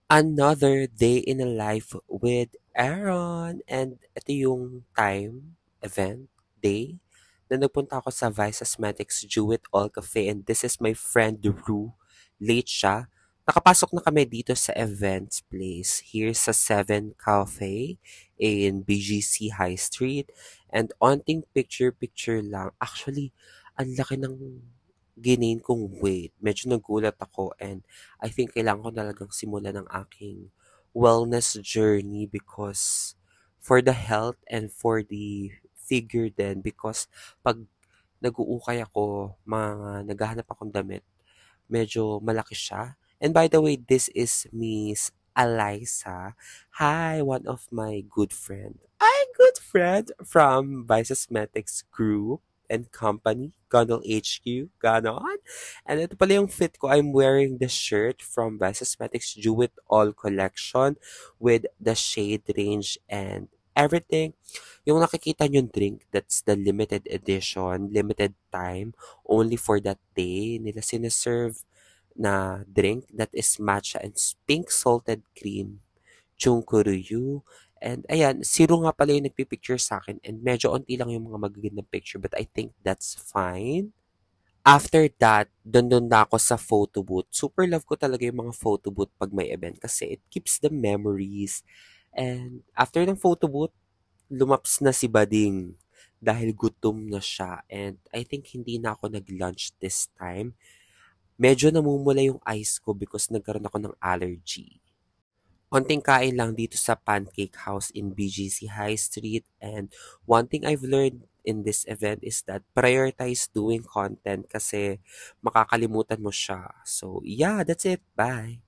Another day in a life with Aaron. And ito yung day, na nagpunta ako sa Vice Cosmetics Jewett All Cafe and this is my friend Ru. Late siya. Nakapasok na kami dito sa events place here sa Seven Cafe in BGC High Street. And onting picture-picture lang. Actually, ang laki ng ginain kong weight. Medyo nagulat ako and I think kailangan ko talagang simulan ng aking wellness journey because for the health and for the figure din because pag nag-uukay ako, mga naghahanap akong damit, medyo malaki siya. And by the way, this is Miss Eliza. Hi, one of my good friend. Good friend from Vice Cosmetics Group and Company, Gondol HQ, ganon. And ito pala yung fit ko. I'm wearing the shirt from Vice Cosmetics Do It All collection with the shade range and everything. Yung nakikita yung drink, that's the limited edition, limited time, only for that day nila sinaserve na drink that is matcha and pink salted cream, chungkuruyu. And ayan, zero nga pala yung nagpipicture sa akin and medyo onti lang yung mga magagandang picture but I think that's fine. After that, dun na ako sa photo booth. Super love ko talaga yung mga photo booth pag may event kasi it keeps the memories. And after ng photo booth, lumaps na si Bading dahil gutom na siya. And I think hindi na ako nag-lunch this time. Medyo namumula yung eyes ko because nagkaroon ako ng allergy. Konting kain lang dito sa Pancake House in BGC High Street. And one thing I've learned in this event is that prioritize doing content kasi makakalimutan mo siya. So yeah, that's it. Bye!